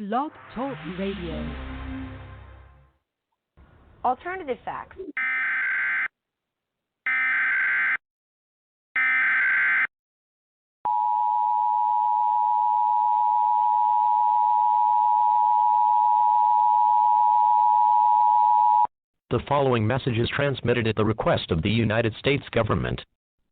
Blog Talk Radio. Alternative facts. The following message is transmitted at the request of the United States government.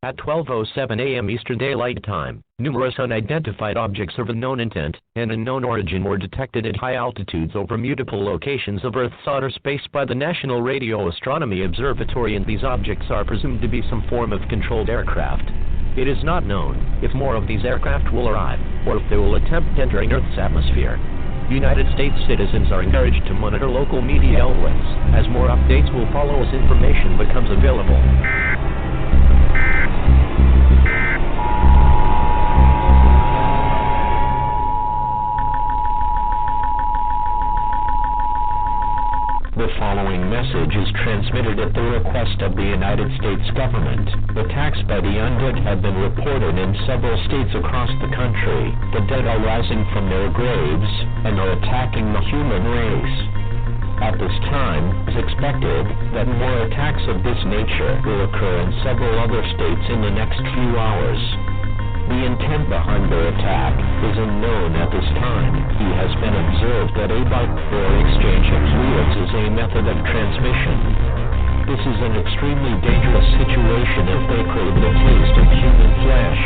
At 12:07 a.m. Eastern Daylight Time, numerous unidentified objects of unknown intent and unknown origin were detected at high altitudes over multiple locations of Earth's outer space by the National Radio Astronomy Observatory, and these objects are presumed to be some form of controlled aircraft. It is not known if more of these aircraft will arrive, or if they will attempt entering Earth's atmosphere. United States citizens are encouraged to monitor local media outlets, as more updates will follow as information becomes available. The following message is transmitted at the request of the United States government. Attacks by the undead have been reported in several states across the country. The dead are rising from their graves and are attacking the human race. At this time, it is expected that more attacks of this nature will occur in several other states in the next few hours. The intent behind their attack is unknown at this time. He has been observed that a bike or exchange of fluids is a method of transmission. This is an extremely dangerous situation if they crave the taste of human flesh.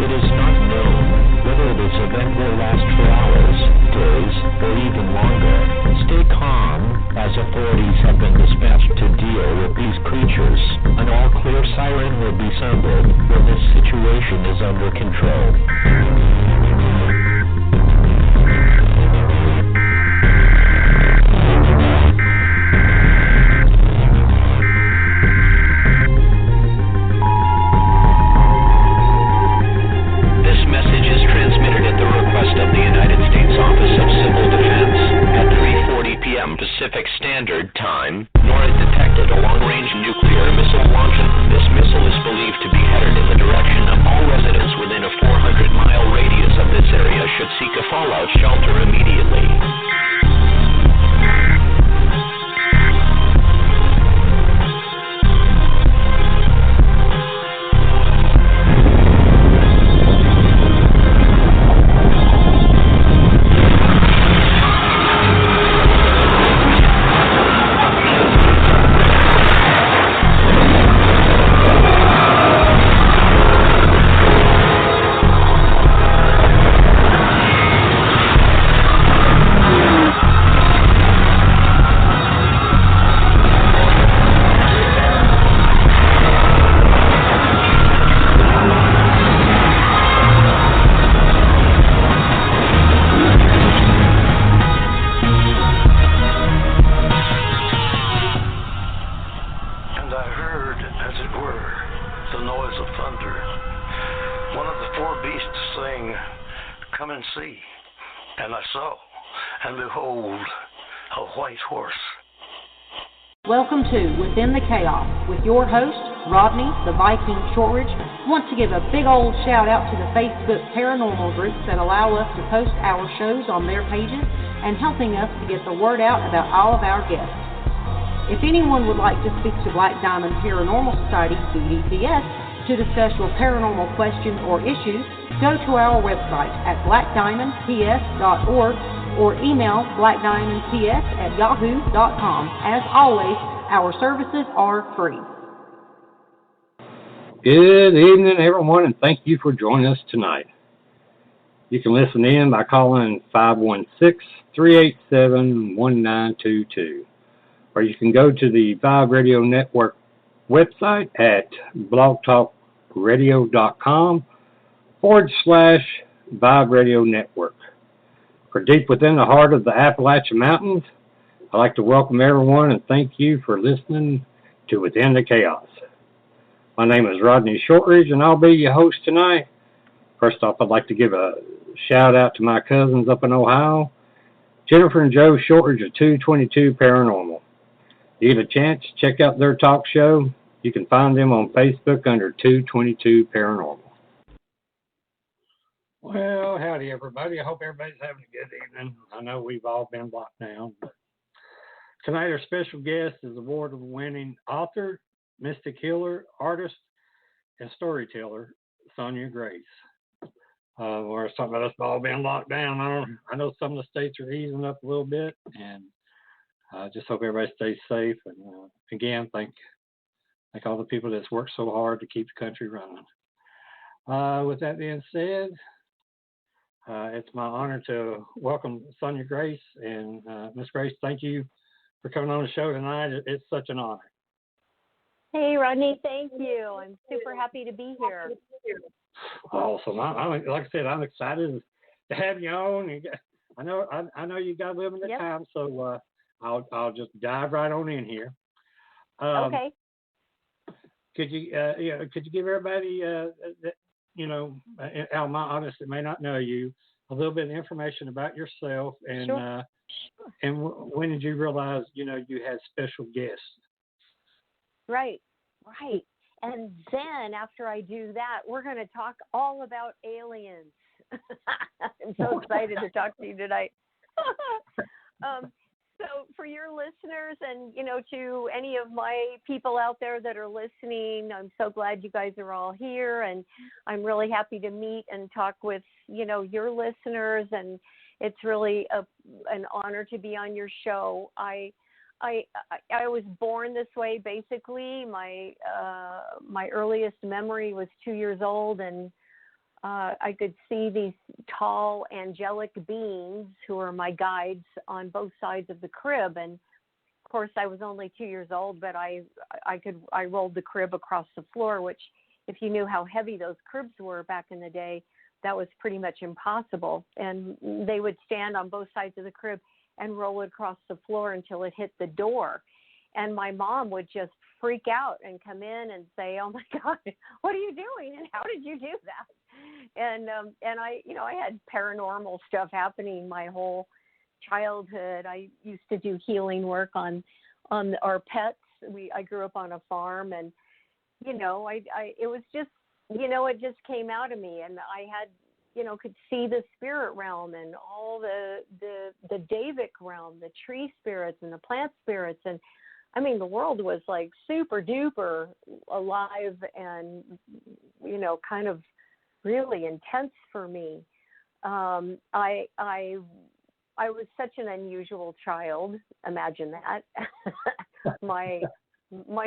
It is not known whether this event will last for hours, days, or even longer. Stay calm, as authorities have been dispatched to deal with these creatures. An all-clear siren will be sounded when this situation is under control. Pacific Standard Time, nor is detected a long-range nuclear missile launching. This missile is believed to be headed in the direction of all residents within a 400-mile radius of this area should seek a fallout shelter immediately. Welcome to Within the Chaos with your host, Rodney, the Viking Shortridge. I want to give a big old shout out to the Facebook paranormal groups that allow us to post our shows on their pages and helping us to get the word out about all of our guests. If anyone would like to speak to Black Diamond Paranormal Society, BDPS, to discuss your paranormal questions or issues, go to our website at blackdiamondps.org or email blackdiamondps@yahoo.com. As always, our services are free. Good evening, everyone, and thank you for joining us tonight. You can listen in by calling 516-387-1922, or you can go to the Vibe Radio Network website at blogtalkradio.com/Vibe Radio Network. For deep within the heart of the Appalachian Mountains, I'd like to welcome everyone and thank you for listening to Within the Chaos. My name is Rodney Shortridge, and I'll be your host tonight. First off, I'd like to give a shout out to my cousins up in Ohio, Jennifer and Joe Shortridge of 222 Paranormal. If you get a chance, check out their talk show. You can find them on Facebook under 222 Paranormal. Well, howdy, everybody. I hope everybody's having a good evening. I know we've all been locked down. But tonight, our special guest is award-winning author, mystic healer, artist, and storyteller, Sonja Grace. We're talking about us all being locked down. I know some of the states are easing up a little bit, and I just hope everybody stays safe. And again, thank all the people that's worked so hard to keep the country running. With that being said, it's my honor to welcome Sonja Grace. And Miss Grace, thank you for coming on the show tonight. It's such an honor. Hey, Rodney, thank you. I'm super happy to be here. Awesome. Like I said, I'm excited to have you on. I know you got limited time, so I'll just dive right on in here. Okay. Could you give everybody out my audience that may not know you, a little bit of information about yourself, and Sure. And when did you realize you had special guests? Right. And then after I do that, we're going to talk all about aliens. I'm so excited to talk to you tonight. So for your listeners and, to any of my people out there that are listening, I'm so glad you guys are all here, and I'm really happy to meet and talk with, your listeners, and it's really an honor to be on your show. I was born this way, basically. My earliest memory was 2 years old, and I could see these tall angelic beings who are my guides on both sides of the crib. And of course, I was only 2 years old, but I rolled the crib across the floor, which, if you knew how heavy those cribs were back in the day, that was pretty much impossible. And they would stand on both sides of the crib and roll it across the floor until it hit the door. And my mom would just freak out and come in and say, "Oh my God, what are you doing? And how did you do that?" And I had paranormal stuff happening my whole childhood. I used to do healing work on our pets. I grew up on a farm, and it was just, it just came out of me, and I had, could see the spirit realm and all the Davic realm, the tree spirits and the plant spirits. And I mean, the world was like super duper alive and, kind of really intense for me. I was such an unusual child. Imagine that. My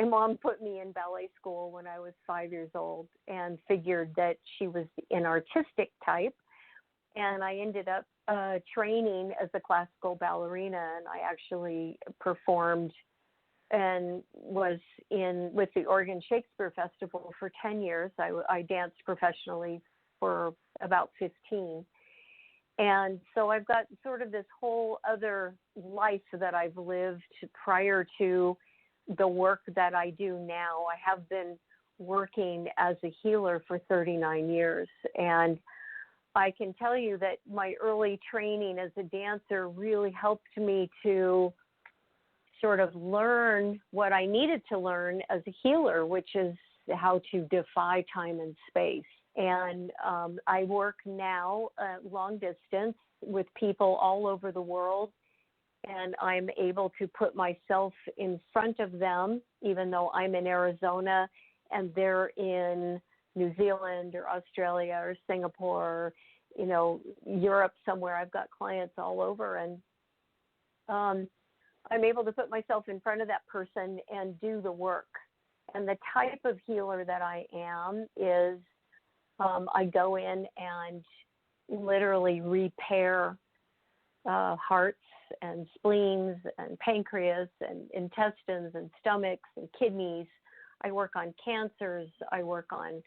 mom put me in ballet school when I was 5 years old and figured that she was an artistic type. And I ended up training as a classical ballerina, and I actually performed and was with the Oregon Shakespeare Festival for 10 years. I danced professionally for about 15. And so I've got sort of this whole other life that I've lived prior to the work that I do now. I have been working as a healer for 39 years. And I can tell you that my early training as a dancer really helped me to sort of learn what I needed to learn as a healer, which is how to defy time and space. And I work now long distance with people all over the world, and I'm able to put myself in front of them, even though I'm in Arizona and they're in New Zealand or Australia or Singapore, Europe somewhere. I've got clients all over, and I'm able to put myself in front of that person and do the work. And the type of healer that I am is I go in and literally repair hearts and spleens and pancreas and intestines and stomachs and kidneys. I work on cancers. I work on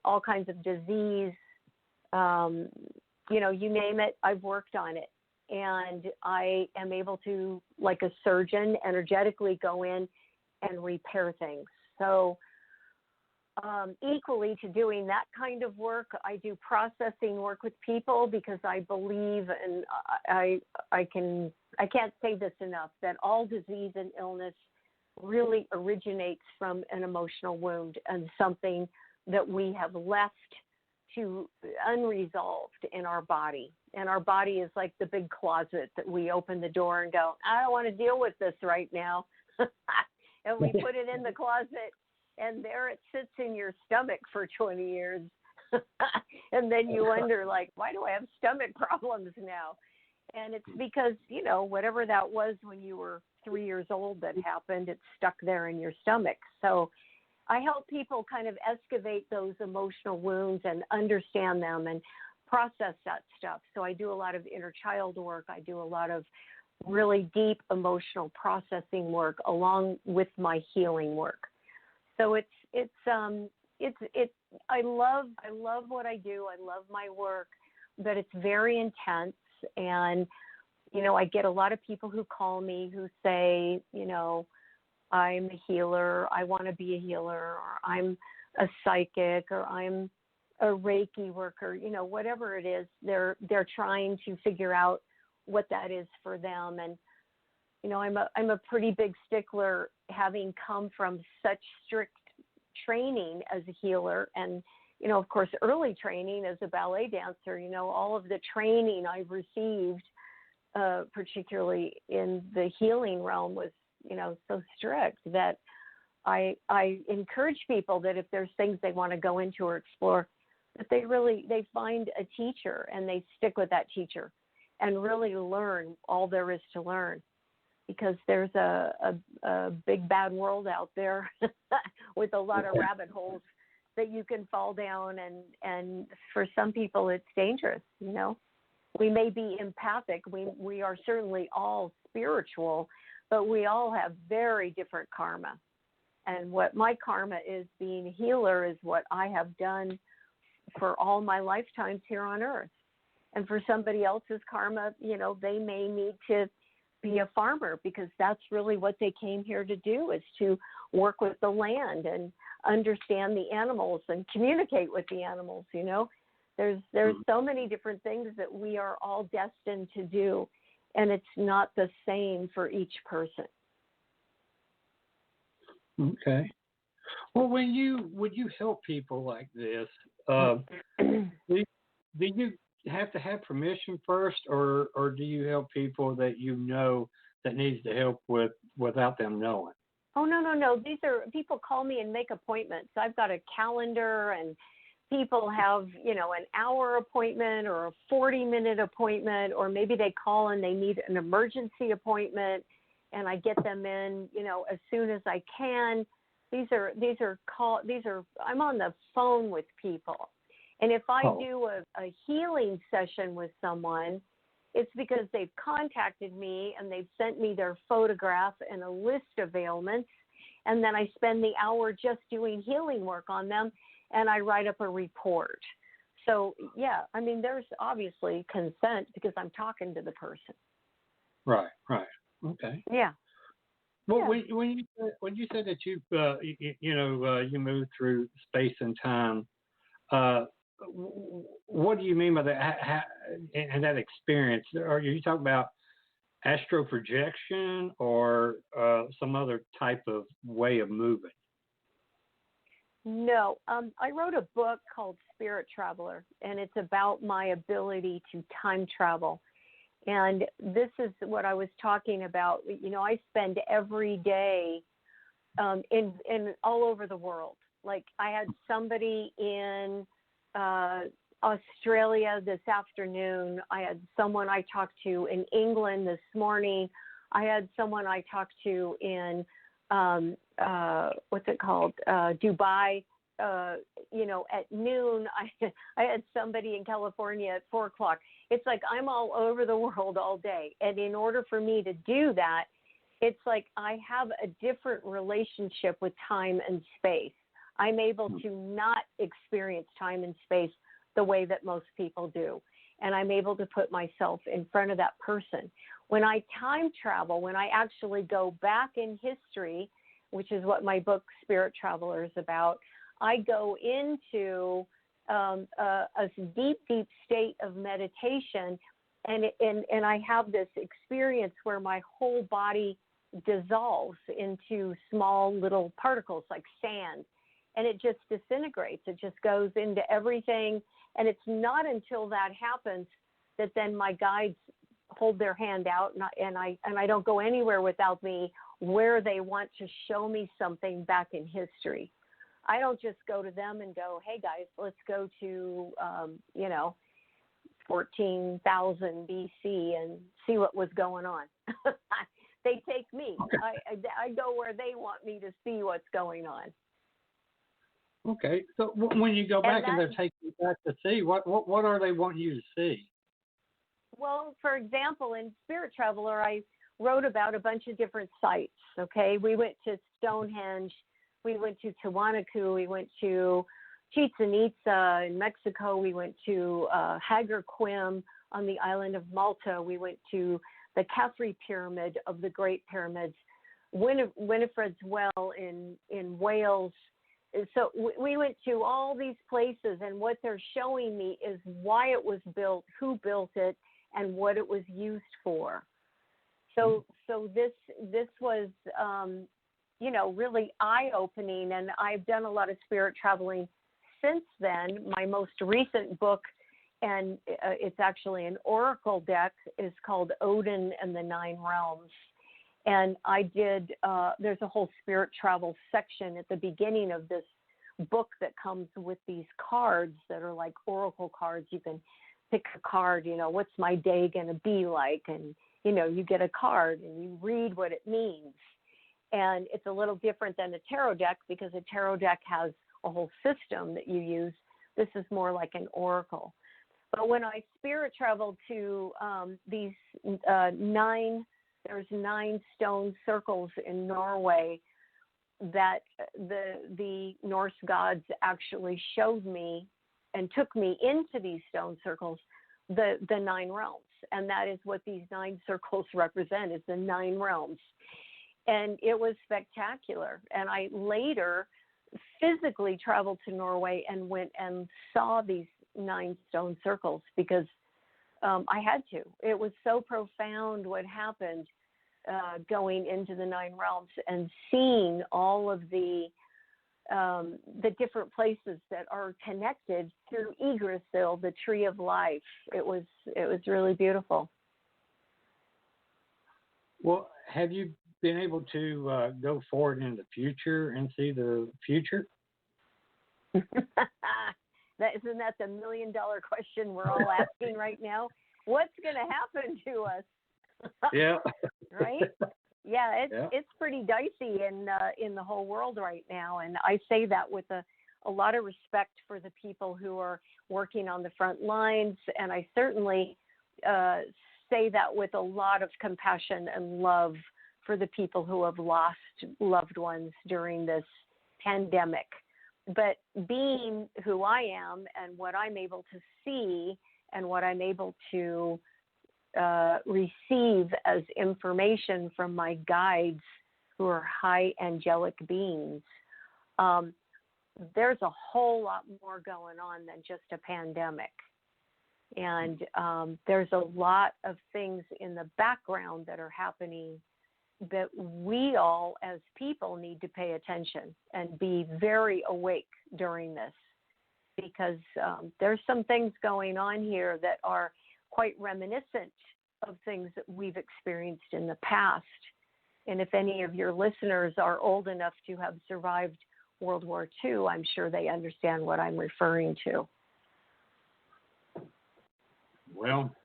all kinds of disease. You name it, I've worked on it. And I am able to, like a surgeon, energetically go in and repair things. So equally to doing that kind of work, I do processing work with people, because I believe, and I can't say this enough, that all disease and illness really originates from an emotional wound and something that we have left to unresolved in our body. And our body is like the big closet that we open the door and go, I don't want to deal with this right now. And we put it in the closet, and there it sits in your stomach for 20 years. And then you wonder, like, why do I have stomach problems now? And it's because, you know, whatever that was when you were 3 years old that happened, it's stuck there in your stomach. So I help people kind of excavate those emotional wounds and understand them and process that stuff. So I do a lot of inner child work. I do a lot of really deep emotional processing work along with my healing work. So I love what I do. I love my work, but it's very intense. And, you know, I get a lot of people who call me who say, you know, I'm a healer, I want to be a healer, or I'm a psychic, or I'm a Reiki worker, you know, whatever it is, they're trying to figure out what that is for them. And, you know, I'm a pretty big stickler, having come from such strict training as a healer and, you know, of course, early training as a ballet dancer. You know, all of the training I've received, particularly in the healing realm, was, you know, so strict that I encourage people that if there's things they want to go into or explore, that they find a teacher and they stick with that teacher and really learn all there is to learn, because there's a big bad world out there with a lot of rabbit holes that you can fall down, and for some people it's dangerous. You know, we may be empathic, we are certainly all spiritual, but we all have very different karma. And what my karma is, being a healer, is what I have done for all my lifetimes here on earth. And for somebody else's karma, you know, they may need to be a farmer, because that's really what they came here to do, is to work with the land and understand the animals and communicate with the animals. You know, there's so many different things that we are all destined to do, and it's not the same for each person. Okay. Well, when you help people like this, do you have to have permission first, or do you help people that you know that needs the help without them knowing? Oh, no. These are, people call me and make appointments. I've got a calendar, and people have, you know, an hour appointment or a 40-minute appointment, or maybe they call and they need an emergency appointment, and I get them in, you know, as soon as I can. I'm on the phone with people. And if I do a healing session with someone, it's because they've contacted me and they've sent me their photograph and a list of ailments. And then I spend the hour just doing healing work on them, and I write up a report. So, yeah, I mean, there's obviously consent because I'm talking to the person. Right. Okay. Yeah. Well, when you said that you moved through space and time, what do you mean by that? And that experience? Are you talking about astral projection or some other type of way of moving? No, I wrote a book called Spirit Traveler, and it's about my ability to time travel. And this is what I was talking about. You know, I spend every day in all over the world. Like, I had somebody in Australia this afternoon. I had someone I talked to in England this morning. I had someone I talked to in Dubai. At noon. I had somebody in California at 4:00. It's like I'm all over the world all day. And in order for me to do that, it's like I have a different relationship with time and space. I'm able to not experience time and space the way that most people do. And I'm able to put myself in front of that person. When I time travel, when I actually go back in history, which is what my book Spirit Traveler is about, I go into a deep, deep state of meditation, and I have this experience where my whole body dissolves into small little particles like sand, and it just disintegrates. It just goes into everything, And it's not until that happens that then my guides hold their hand out, and I don't go anywhere without me where they want to show me something back in history. I don't just go to them and go, hey guys, let's go to 14,000 BC and see what was going on. They take me. I go where they want me to see what's going on. Okay, so when you go back and they're taking you back to see, what are they wanting you to see? Well, for example, in Spirit Traveler, I wrote about a bunch of different sites, okay? We went to Stonehenge, we went to Tiwanaku, we went to Chichen Itza in Mexico, we went to Hagar Qim on the island of Malta, we went to the Khafre Pyramid of the Great Pyramids, Winifred's Well in Wales. So we went to all these places, and what they're showing me is why it was built, who built it, and what it was used for. So this was, really eye-opening, and I've done a lot of spirit traveling since then. My most recent book, and it's actually an oracle deck, is called Odin and the Nine Realms. And I did, there's a whole spirit travel section at the beginning of this book that comes with these cards that are like oracle cards. You can pick a card, what's my day going to be like? And, you get a card and you read what it means. And it's a little different than a tarot deck because a tarot deck has a whole system that you use. This is more like an oracle. But when I spirit traveled to these there's 9 stone circles in Norway that the Norse gods actually showed me and took me into these stone circles, the 9 realms. And that is what these 9 circles represent, is the 9 realms. And it was spectacular. And I later physically traveled to Norway and went and saw these 9 stone circles because I had to. It was so profound what happened going into the 9 realms and seeing all of the different places that are connected through Yggdrasil, the tree of life. It was really beautiful. Well, have you been able to go forward in the future and see the future? Isn't that the $1 million question we're all asking right now? What's going to happen to us? Yeah. Right? Yeah, it's pretty dicey in the whole world right now, and I say that with a lot of respect for the people who are working on the front lines, and I certainly say that with a lot of compassion and love for the people who have lost loved ones during this pandemic. But being who I am and what I'm able to see and what I'm able to receive as information from my guides who are high angelic beings, there's a whole lot more going on than just a pandemic. And there's a lot of things in the background that are happening that we all as people need to pay attention and be very awake during this, because there's some things going on here that are quite reminiscent of things that we've experienced in the past. And if any of your listeners are old enough to have survived World War II, I'm sure they understand what I'm referring to. Well,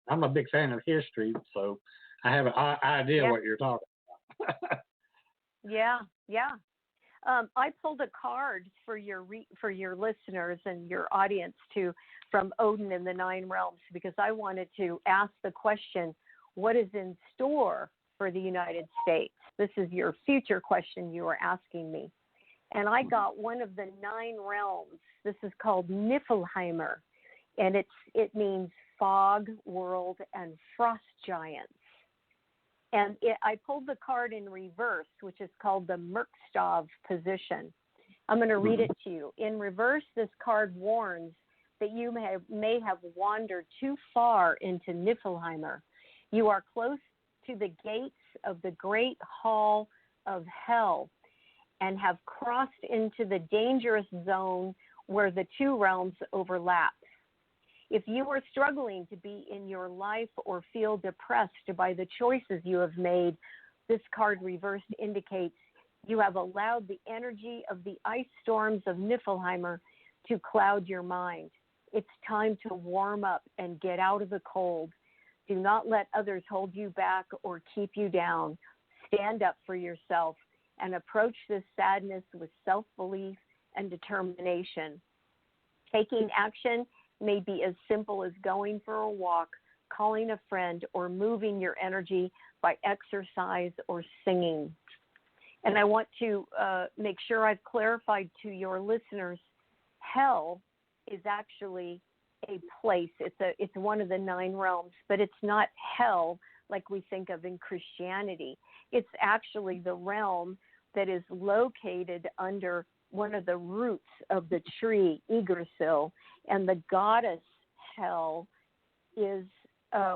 I'm a big fan of history, so I have an idea what you're talking about. Yeah. I pulled a card for your listeners and your audience from Odin and the 9 Realms, because I wanted to ask the question, what is in store for the United States? This is your future question you were asking me. And I got one of the 9 realms. This is called Niflheimer, and it means fog, world, and frost giants. And I pulled the card in reverse, which is called the Merkstov position. I'm going to read it to you. In reverse, this card warns that you may have wandered too far into Niflheimer. You are close to the gates of the great hall of hell and have crossed into the dangerous zone where the two realms overlap. If you are struggling to be in your life or feel depressed by the choices you have made, this card reversed indicates you have allowed the energy of the ice storms of Niflheimer to cloud your mind. It's time to warm up and get out of the cold. Do not let others hold you back or keep you down. Stand up for yourself and approach this sadness with self-belief and determination. Taking action may be as simple as going for a walk, calling a friend, or moving your energy by exercise or singing. And I want to make sure I've clarified to your listeners, hell is actually a place. It's one of the 9 realms, but it's not hell like we think of in Christianity. It's actually the realm that is located under one of the roots of the tree, Yggdrasil, and the goddess Hel is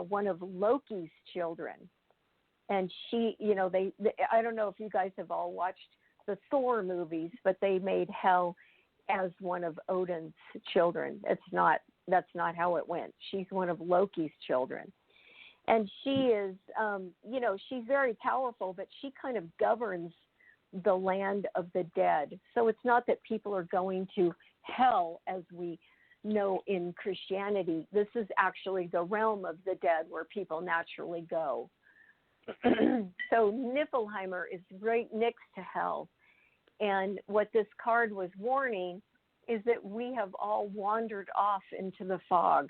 one of Loki's children. And she, they I don't know if you guys have all watched the Thor movies, but they made Hel as one of Odin's children. That's not how it went. She's one of Loki's children. And she is, she's very powerful, but she kind of governs the land of the dead. So it's not that people are going to hell as we know in Christianity. This is actually the realm of the dead where people naturally go. So Niflheimer is right next to hell. And what this card was warning is that we have all wandered off into the fog,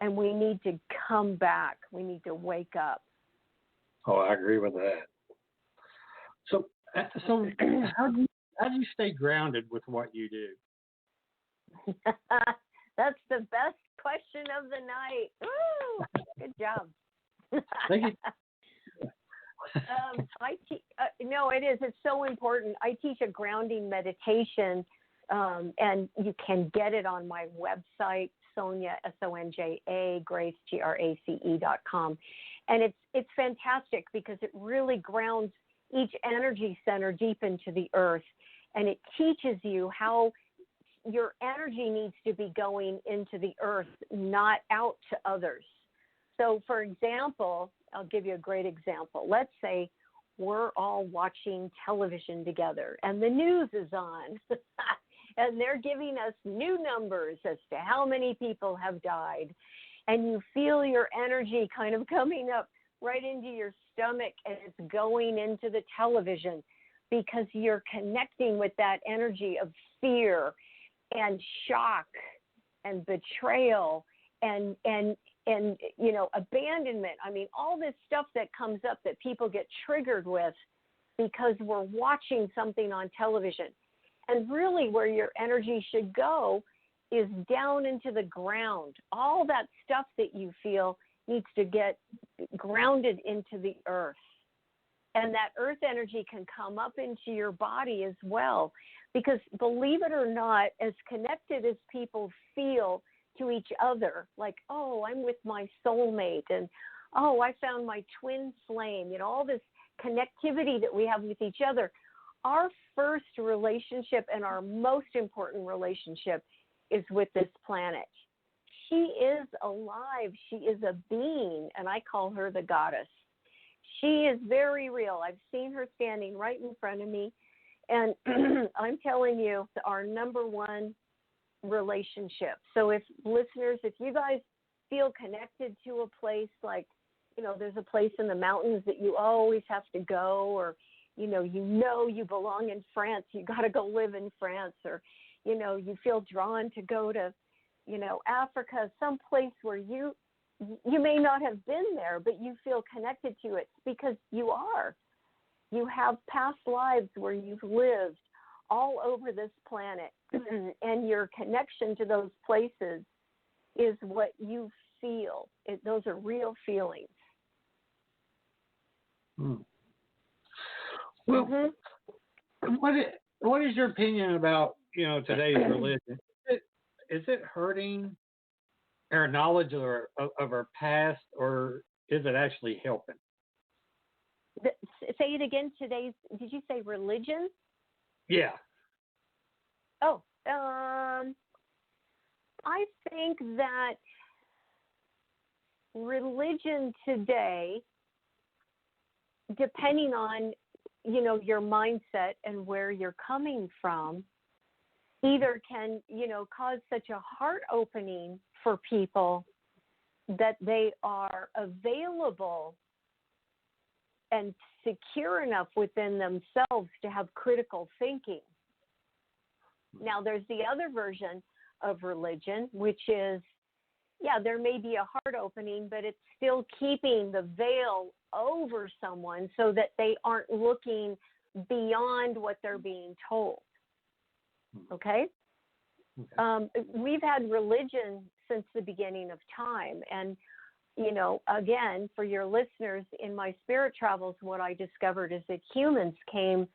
and we need to come back. We need to wake up. Oh, I agree with that. So how do you stay grounded with what you do? That's the best question of the night. Woo! Good job. Thank you. No, it is. It's so important. I teach a grounding meditation, and you can get it on my website, Sonja, Sonja, Grace, Grace.com. And it's fantastic because it really grounds each energy center deep into the earth. And it teaches you how your energy needs to be going into the earth, not out to others. So, for example, I'll give you a great example. Let's say we're all watching television together and the news is on and they're giving us new numbers as to how many people have died. And you feel your energy kind of coming up right into your stomach and it's going into the television because you're connecting with that energy of fear and shock and betrayal and abandonment. I mean, all this stuff that comes up that people get triggered with because we're watching something on television. And really where your energy should go is down into the ground. All that stuff that you feel needs to get grounded into the earth. And that earth energy can come up into your body as well. Because believe it or not, as connected as people feel to each other, like, oh, I'm with my soulmate, and oh, I found my twin flame, all this connectivity that we have with each other. Our first relationship and our most important relationship is with this planet. She is alive. She is a being, and I call her the goddess. She is very real. I've seen her standing right in front of me, and I'm telling you, our number one relationship. So if listeners, if you guys feel connected to a place like, there's a place in the mountains that you always have to go, or, you belong in France, you got to go live in France, or, you feel drawn to go to, Africa, some place where you may not have been there, but you feel connected to it because you are. You have past lives where you've lived all over this planet, and your connection to those places is what you feel. Those are real feelings. Well, what is your opinion about today's religion? Is it hurting our knowledge of our past, or is it actually helping? Say it again. Did you say religion? Yeah. Oh, I think that religion today, depending on, your mindset and where you're coming from, either can, cause such a heart opening for people that they are available and secure enough within themselves to have critical thinking. Now, there's the other version of religion, which is, there may be a heart opening, but it's still keeping the veil over someone so that they aren't looking beyond what they're being told. Okay? We've had religion since the beginning of time. And, again, for your listeners, in my spirit travels, what I discovered is that humans came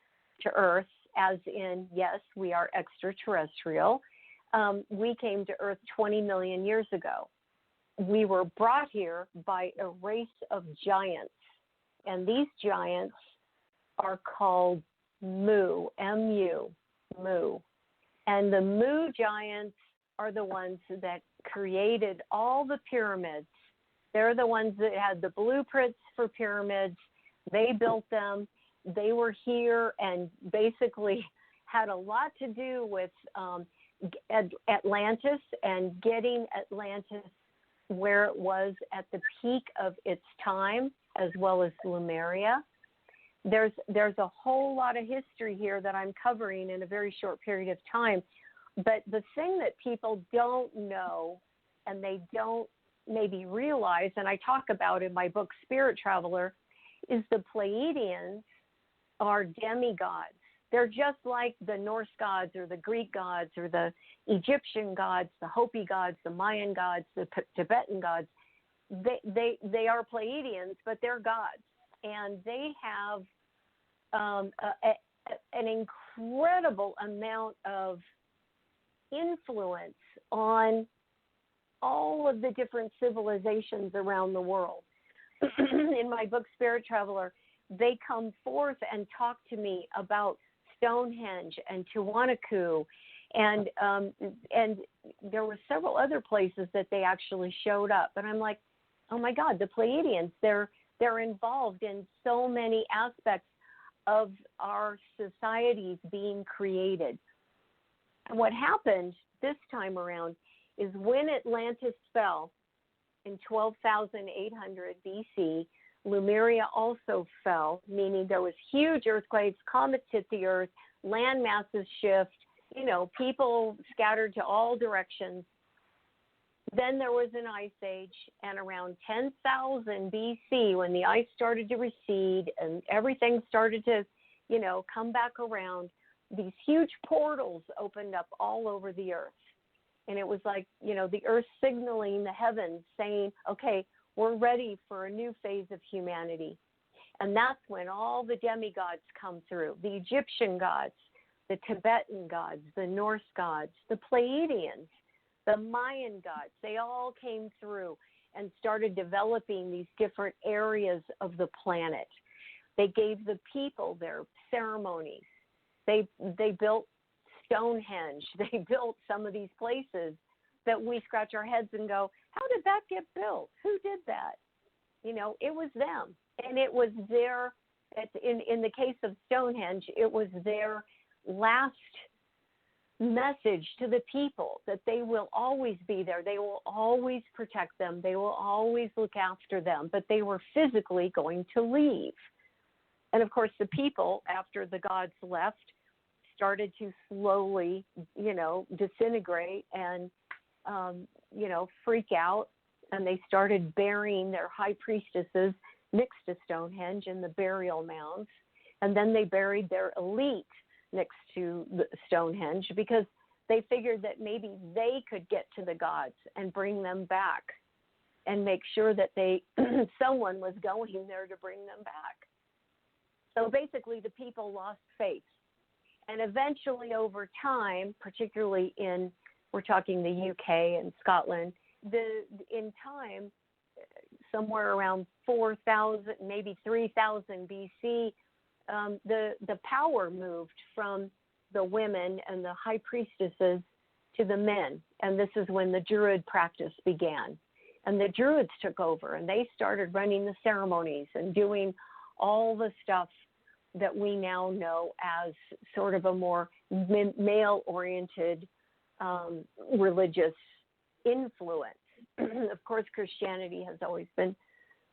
to Earth, as in, yes, we are extraterrestrial. We came to Earth 20 million years ago. We were brought here by a race of giants. And these giants are called Mu, M-U, Mu. And the Mu giants are the ones that created all the pyramids. They're the ones that had the blueprints for pyramids. They built them. They were here and basically had a lot to do with Atlantis and getting Atlantis where it was at the peak of its time, as well as Lemuria. There's a whole lot of history here that I'm covering in a very short period of time. But the thing that people don't know and they don't maybe realize, and I talk about in my book, Spirit Traveler, is the Pleiadians are demigods. They're just like the Norse gods or the Greek gods or the Egyptian gods, the Hopi gods, the Mayan gods, the Tibetan gods. They are Pleiadians, but they're gods. And they have an incredible amount of influence on all of the different civilizations around the world. In my book, Spirit Traveler, they come forth and talk to me about Stonehenge and Tiwanaku, and there were several other places that they actually showed up. And I'm like, oh my God, the Pleiadians, they're involved in so many aspects of our societies being created. And what happened this time around is when Atlantis fell in 12,800 BC, Lemuria also fell, meaning there was huge earthquakes, comets hit the earth, land masses shift, people scattered to all directions. Then there was an ice age, and around 10,000 BC, when the ice started to recede and everything started to, come back around, these huge portals opened up all over the earth. And it was like, the earth signaling the heavens saying, okay, we're ready for a new phase of humanity. And that's when all the demigods come through, the Egyptian gods, the Tibetan gods, the Norse gods, the Pleiadians, the Mayan gods. They all came through and started developing these different areas of the planet. They gave the people their ceremonies. They built Stonehenge. They built some of these places that we scratch our heads and go, how did that get built? Who did that? It was them. And it was their, in the case of Stonehenge, it was their last message to the people that they will always be there. They will always protect them. They will always look after them. But they were physically going to leave. And, of course, the people, after the gods left, started to slowly, disintegrate and, freak out. And they started burying their high priestesses next to Stonehenge in the burial mounds. And then they buried their elite next to the Stonehenge because they figured that maybe they could get to the gods and bring them back and make sure that someone was going there to bring them back. So basically the people lost faith. And eventually over time, particularly we're talking the UK and Scotland, in time, somewhere around 4,000, maybe 3,000 BC, the power moved from the women and the high priestesses to the men. And this is when the Druid practice began. And the Druids took over, and they started running the ceremonies and doing all the stuff that we now know as sort of a more male-oriented religious influence. Of course, Christianity has always been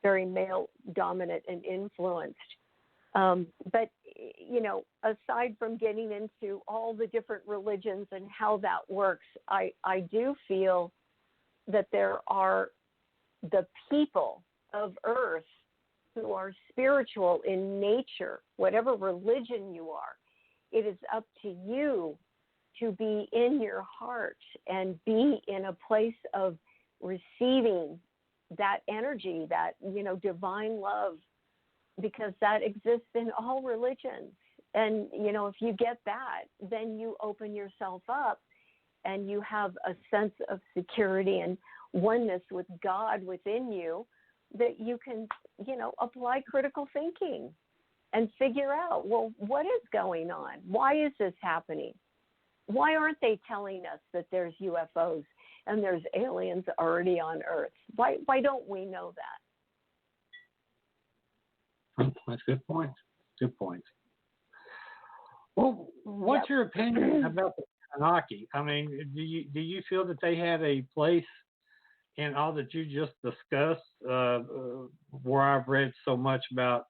very male-dominant and influenced. But, you know, aside from getting into all the different religions and how that works, I do feel that there are the people of Earth who are spiritual in nature, whatever religion you are. It is up to you to be in your heart and be in a place of receiving that energy, that, you know, divine love, because that exists in all religions. And, you know, if you get that, then you open yourself up and you have a sense of security and oneness with God within you, that you can, you know, apply critical thinking and figure out, well, what is going on? Why is this happening? Why aren't they telling us that there's UFOs and there's aliens already on Earth? Why don't we know that? That's a good point. Good point. Well, what's your opinion about the Anunnaki? I mean, do you feel that they have a place in all that you just discussed, where I've read so much about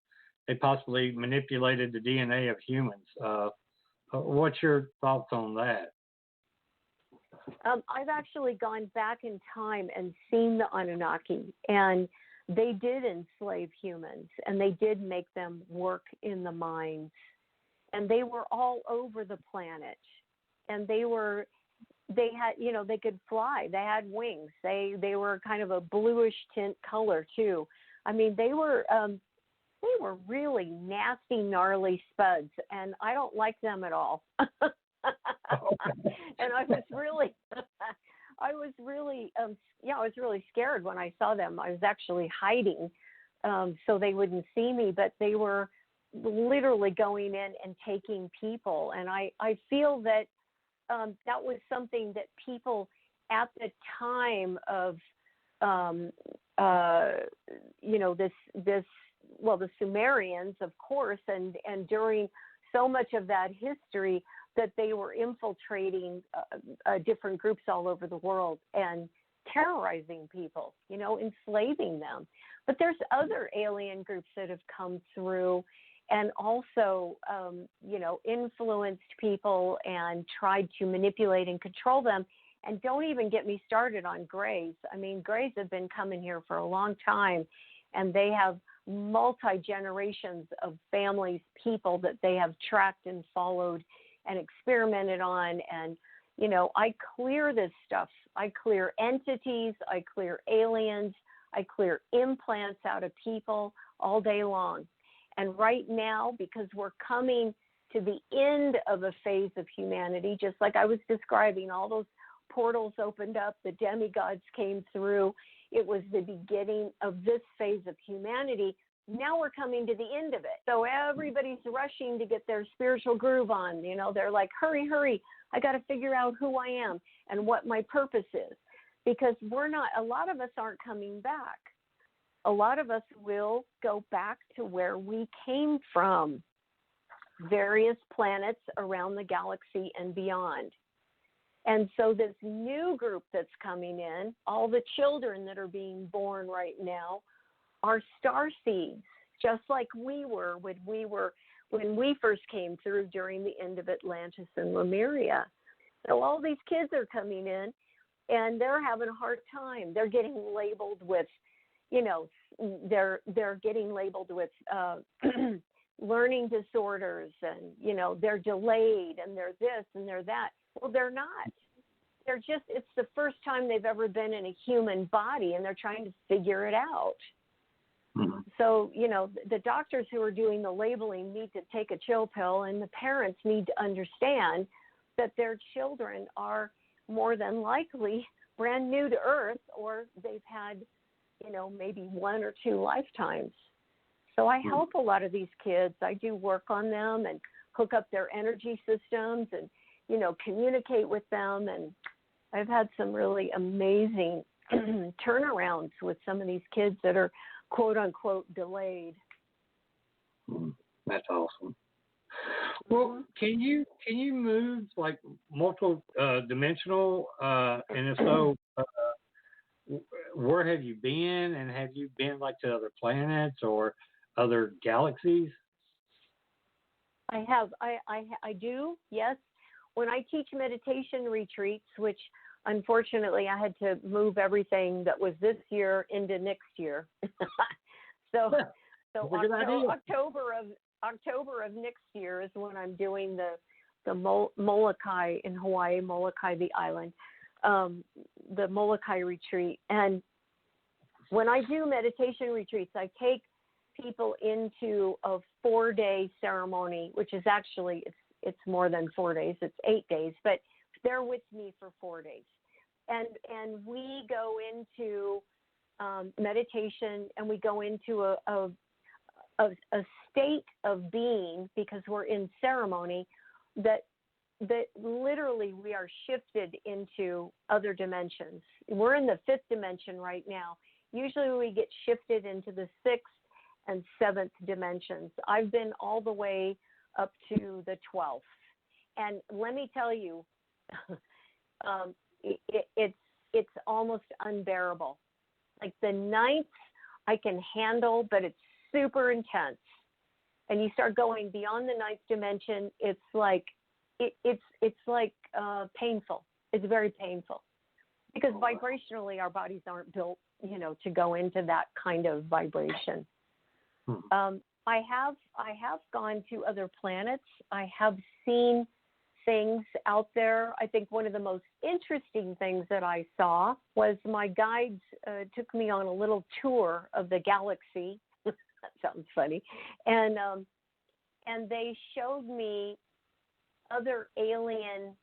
they possibly manipulated the DNA of humans? What's your thoughts on that? I've actually gone back in time and seen the Anunnaki, and they did enslave humans, and they did make them work in the mines, and they were all over the planet, and they had, you know, they could fly. They had wings. They were kind of a bluish tint color too. I mean, they were really nasty, gnarly spuds, and I don't like them at all. And I was really scared when I saw them. I was actually hiding so they wouldn't see me, but they were literally going in and taking people. And I feel that that was something that people at the time of, you know, the Sumerians, of course, and during so much of that history, that they were infiltrating different groups all over the world and terrorizing people, you know, enslaving them. But there's other alien groups that have come through and also, you know, influenced people and tried to manipulate and control them. And don't even get me started on Greys. I mean, Greys have been coming here for a long time, and they have multi-generations of families, people that they have tracked and followed and experimented on. And, you know, I clear this stuff. I clear entities. I clear aliens. I clear implants out of people all day long. And right now, because we're coming to the end of a phase of humanity, just like I was describing, all those portals opened up, the demigods came through. It was the beginning of this phase of humanity. Now we're coming to the end of it. So everybody's rushing to get their spiritual groove on. You know, they're like, hurry, hurry. I got to figure out who I am and what my purpose is. Because a lot of us aren't coming back. A lot of us will go back to where we came from, various planets around the galaxy and beyond. And so this new group that's coming in, all the children that are being born right now, are star seeds, just like we were when we first came through during the end of Atlantis and Lemuria. So all these kids are coming in, and they're having a hard time. They're getting labeled with, you know, they're getting labeled with learning disorders, and, you know, they're delayed, and they're this and they're that. Well, they're not. They're just, it's the first time they've ever been in a human body, and they're trying to figure it out. Mm-hmm. So, you know, the doctors who are doing the labeling need to take a chill pill, and the parents need to understand that their children are more than likely brand new to Earth, or they've had, you know, maybe one or two lifetimes. So I help a lot of these kids. I do work on them and hook up their energy systems and, you know, communicate with them. And I've had some really amazing turnarounds with some of these kids that are quote unquote delayed. That's awesome. Well, can you move like multiple dimensional? And if so, where have you been? And have you been like to other planets or other galaxies? I have. I do. Yes. When I teach meditation retreats, which unfortunately I had to move everything that was this year into next year. so October of next year is when I'm doing the Molokai in Hawaii, Molokai the island, the Molokai retreat. And when I do meditation retreats, I take people into a 4-day ceremony, which is actually it's more than 4 days. It's 8 days, but they're with me for 4 days, and we go into meditation, and we go into a state of being, because we're in ceremony, that literally we are shifted into other dimensions. We're in the 5th dimension right now. Usually we get shifted into the 6th and 7th dimensions. I've been all the way up to the 12th. And let me tell you, it's almost unbearable. Like the 9th I can handle, but it's super intense. And you start going beyond the 9th dimension, it's like painful. It's very painful, because vibrationally our bodies aren't built, to go into that kind of vibration. I have gone to other planets. I have seen things out there. I think one of the most interesting things that I saw was my guides took me on a little tour of the galaxy. That sounds funny. And they showed me other alien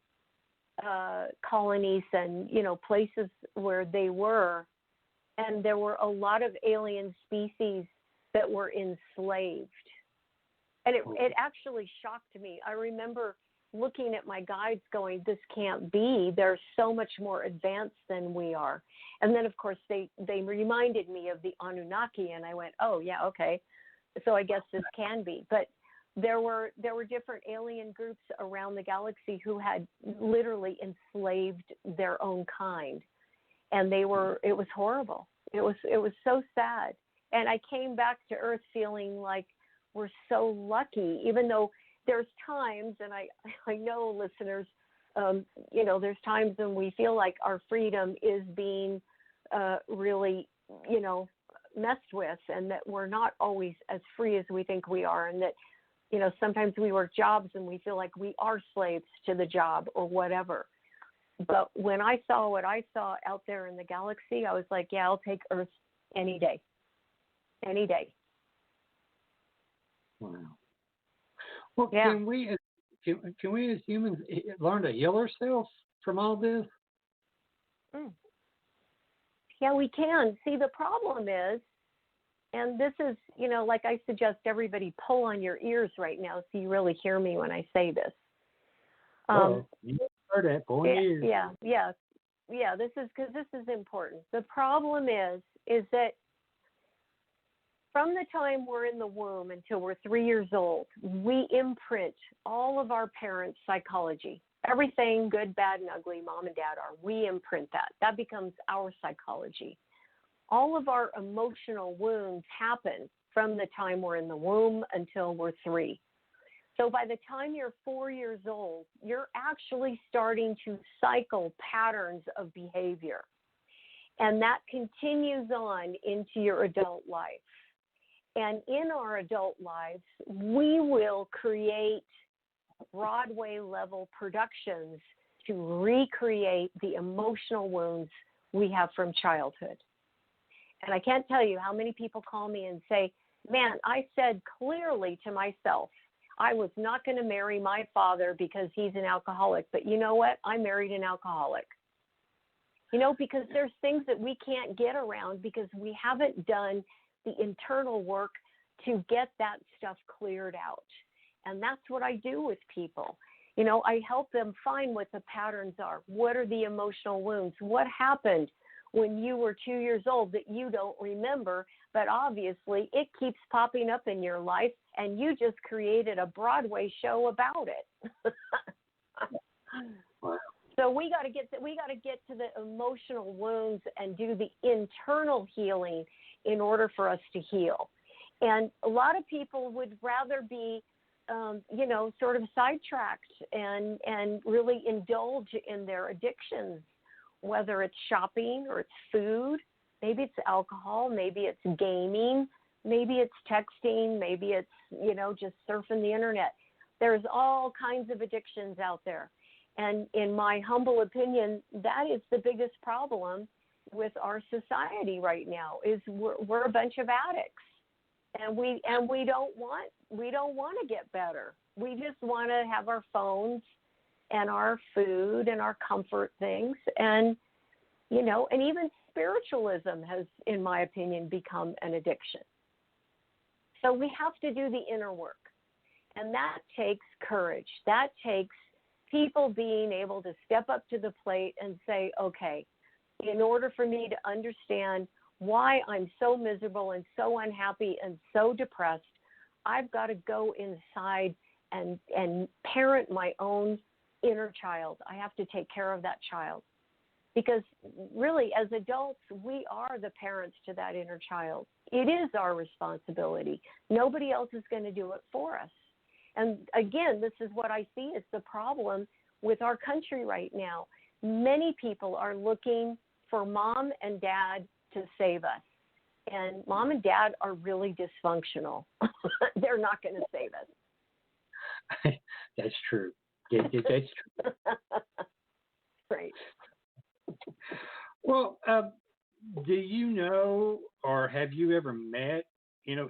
colonies and, places where they were. And there were a lot of alien species that were enslaved. And it actually shocked me. I remember looking at my guides going, this can't be. They're so much more advanced than we are. And then, of course, they reminded me of the Anunnaki, and I went, oh, yeah, okay. So I guess this can be. But there were different alien groups around the galaxy who had literally enslaved their own kind. And it was horrible. It was so sad. And I came back to Earth feeling like we're so lucky, even though there's times, and I know listeners, there's times when we feel like our freedom is being really, messed with, and that we're not always as free as we think we are, and that, sometimes we work jobs and we feel like we are slaves to the job or whatever. But when I saw what I saw out there in the galaxy, I was like, yeah, I'll take Earth any day. Any day. Wow. Well, yeah. Can we as humans learn to heal ourselves from all this? Yeah, we can. See, the problem is, and this is, like I suggest everybody pull on your ears right now so you really hear me when I say this. You heard that, boy. Yeah. This is important. The problem is that from the time we're in the womb until we're 3 years old, we imprint all of our parents' psychology. Everything good, bad, and ugly mom and dad are, we imprint that. That becomes our psychology. All of our emotional wounds happen from the time we're in the womb until we're 3. So by the time you're 4 years old, you're actually starting to cycle patterns of behavior. And that continues on into your adult life. And in our adult lives, we will create Broadway-level productions to recreate the emotional wounds we have from childhood. And I can't tell you how many people call me and say, man, I said clearly to myself, I was not going to marry my father because he's an alcoholic. But you know what? I married an alcoholic. Because there's things that we can't get around because we haven't done the internal work to get that stuff cleared out. And that's what I do with people. I help them find what the patterns are. What are the emotional wounds? What happened when you were 2 years old that you don't remember, but obviously it keeps popping up in your life, and you just created a Broadway show about it. Wow. So we got to get to the emotional wounds and do the internal healing in order for us to heal. And a lot of people would rather be, sort of sidetracked and really indulge in their addictions, whether it's shopping or it's food, maybe it's alcohol, maybe it's gaming, maybe it's texting, maybe it's, just surfing the internet. There's all kinds of addictions out there. And in my humble opinion, that is the biggest problem with our society right now is we're a bunch of addicts. And we don't want to get better. We just want to have our phones and our food and our comfort things, and and even spiritualism has, in my opinion, become an addiction. So we have to do the inner work, and that takes courage. That takes people being able to step up to the plate and say, okay, in order for me to understand why I'm so miserable and so unhappy and so depressed, I've got to go inside and parent my own inner child. I have to take care of that child. Because really, as adults, we are the parents to that inner child. It is our responsibility. Nobody else is going to do it for us. And again, this is what I see as the problem with our country right now. Many people are looking for mom and dad to save us. And mom and dad are really dysfunctional. They're not going to save us. That's true. That's true. Right. Well, do you know, or have you ever met,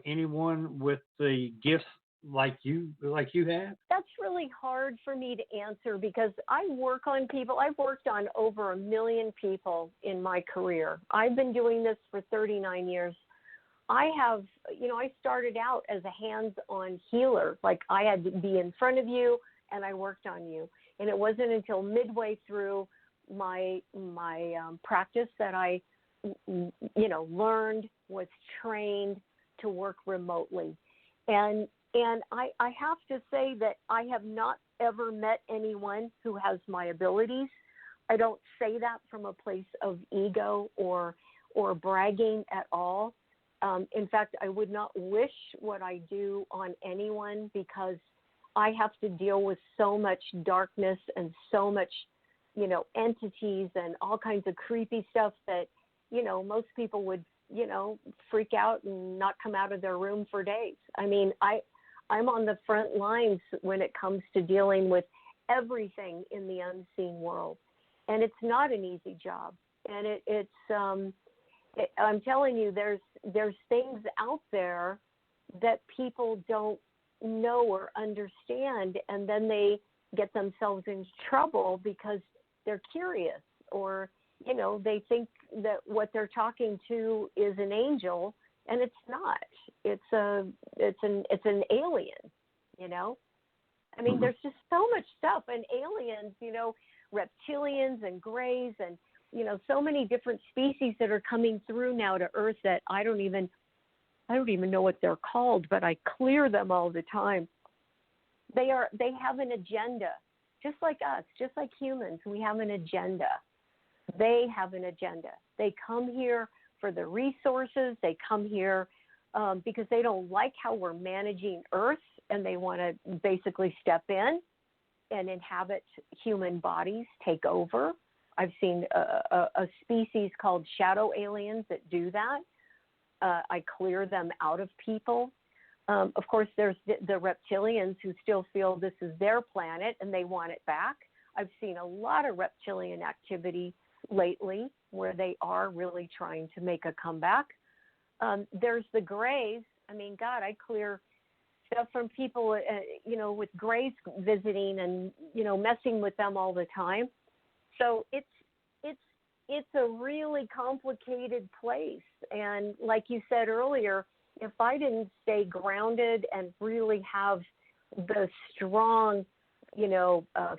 anyone with the gifts like you have? That's really hard for me to answer because I work on people. I've worked on over 1 million people in my career. I've been doing this for 39 years. I have, I started out as a hands-on healer. Like I had to be in front of you and I worked on you. And it wasn't until midway through my practice that I, learned, was trained to work remotely. And I have to say that I have not ever met anyone who has my abilities. I don't say that from a place of ego or bragging at all. In fact, I would not wish what I do on anyone because I have to deal with so much darkness and so much, entities and all kinds of creepy stuff that, most people would, freak out and not come out of their room for days. I mean, I'm on the front lines when it comes to dealing with everything in the unseen world. And it's not an easy job. And I'm telling you, there's things out there that people don't know or understand, and then they get themselves in trouble because they're curious or, they think that what they're talking to is an angel, and it's not. It's an alien, I mean, there's just so much stuff, and aliens, reptilians and grays and, so many different species that are coming through now to Earth that I don't even know what they're called, but I clear them all the time. They have an agenda, just like us, just like humans. We have an agenda. They have an agenda. They come here for the resources. They come here because they don't like how we're managing Earth, and they want to basically step in and inhabit human bodies, take over. I've seen a species called shadow aliens that do that. I clear them out of people. Of course, there's the reptilians who still feel this is their planet and they want it back. I've seen a lot of reptilian activity lately where they are really trying to make a comeback. There's the grays. I mean, God, I clear stuff from people, with grays visiting and, messing with them all the time. So it's a really complicated place. And like you said earlier, if I didn't stay grounded and really have the strong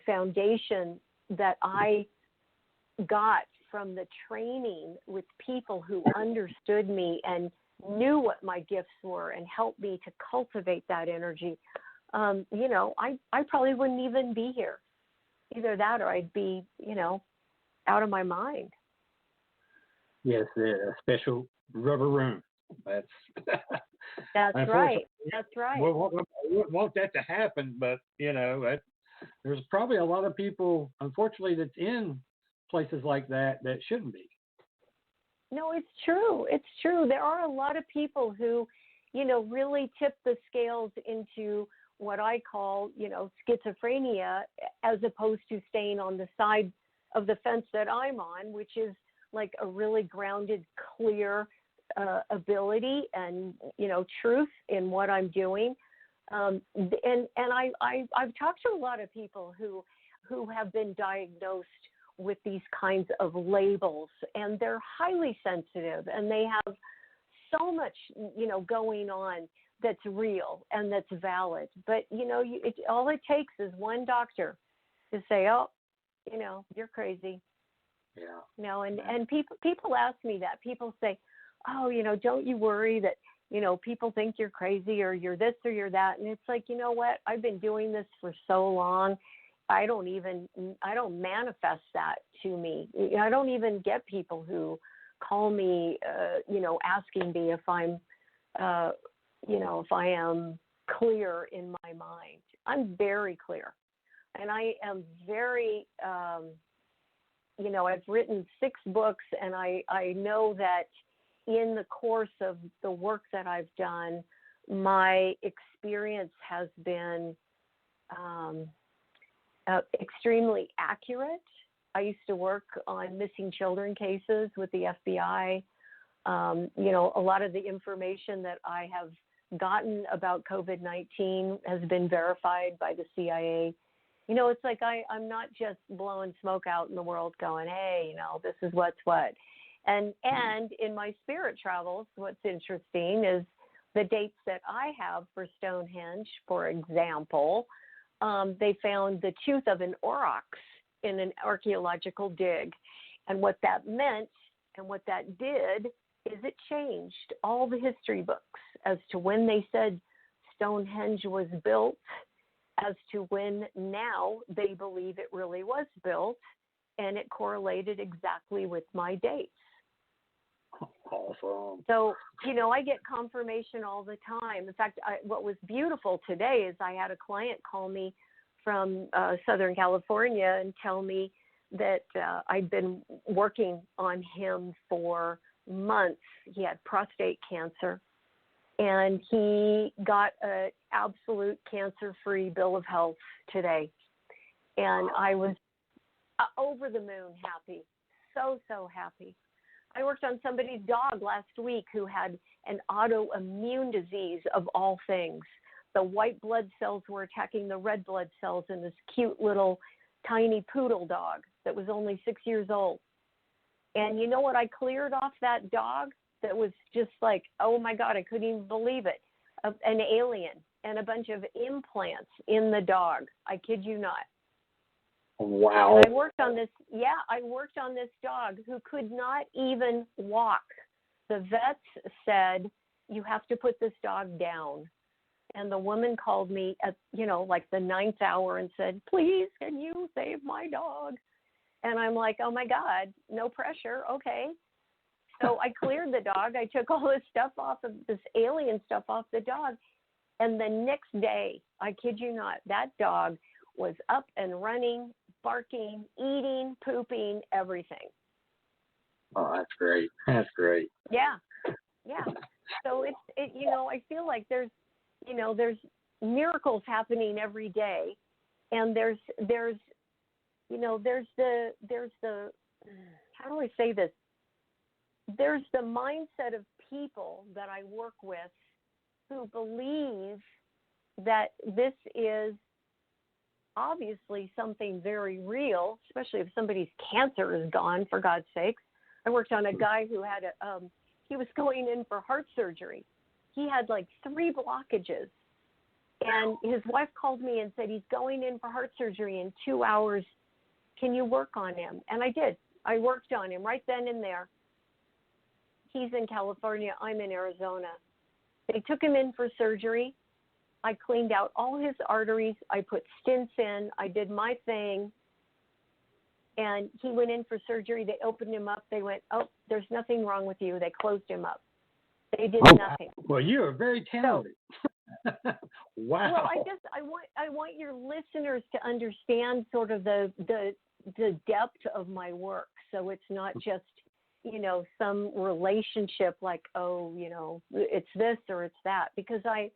foundation that I got from the training with people who understood me and knew what my gifts were and helped me to cultivate that energy, I probably wouldn't even be here. Either that or I'd be, out of my mind. Yes, a special rubber room. That's right. That's right. We wouldn't want that to happen, but there's probably a lot of people, unfortunately, that's in places like that shouldn't be. No, it's true. It's true. There are a lot of people who, really tip the scales into what I call, schizophrenia, as opposed to staying on the side of the fence that I'm on, which is like a really grounded, clear ability and, truth in what I'm doing. And I've talked to a lot of people who have been diagnosed with these kinds of labels, and they're highly sensitive, and they have so much, going on that's real and that's valid. But, all it takes is one doctor to say, oh, you're crazy. Yeah. And people ask me that. People say, oh, don't you worry that, people think you're crazy or you're this or you're that. And it's like, you know what? I've been doing this for so long. I don't manifest that to me. I don't even get people who call me, asking me if I'm, if I am clear in my mind. I'm very clear. And I am very, I've written 6 books, and I know that in the course of the work that I've done, my experience has been extremely accurate. I used to work on missing children cases with the FBI. A lot of the information that I have gotten about COVID-19 has been verified by the CIA. It's like I'm not just blowing smoke out in the world going, hey, this is what's what. And in my spirit travels, what's interesting is the dates that I have for Stonehenge, for example. They found the tooth of an aurochs in an archaeological dig. And what that meant and what that did is it changed all the history books as to when they said Stonehenge was built, as to when now they believe it really was built, and it correlated exactly with my dates. Awesome. So, I get confirmation all the time. In fact, what was beautiful today is I had a client call me from Southern California and tell me that I'd been working on him for months. He had prostate cancer, and he got an absolute cancer-free bill of health today. And I was over the moon happy, so happy. I worked on somebody's dog last week who had an autoimmune disease of all things. The white blood cells were attacking the red blood cells in this cute little tiny poodle dog that was only 6 years old. And you know what I cleared off that dog that was just like, oh my God, I couldn't even believe it. An alien and a bunch of implants in the dog. I kid you not. Wow. And I worked on this dog who could not even walk. The vets said, you have to put this dog down. And the woman called me at, like the 9th hour and said, please, can you save my dog? And I'm like, oh my God, no pressure. Okay. So I cleared the dog. I took all this alien stuff off the dog. And the next day, I kid you not, that dog was up and running, barking, eating, pooping, everything. Oh, that's great. That's great. Yeah. So I feel like there's miracles happening every day, and there's the how do I say this? There's the mindset of people that I work with who believe that this is obviously something very real, especially if somebody's cancer is gone, for God's sakes. I worked on a guy who had he was going in for heart surgery. He had like 3 blockages, And his wife called me and said, he's going in for heart surgery in 2 hours. Can you work on him? And I did. I worked on him right then and there. He's in California. I'm in Arizona. They took him in for surgery. I cleaned out all his arteries. I put stents in. I did my thing. And he went in for surgery. They opened him up. They went, oh, there's nothing wrong with you. They closed him up. They did nothing. Well, you are very talented. So, wow. Well, I want your listeners to understand sort of the depth of my work. So it's not just, some relationship like, oh, it's this or it's that, because I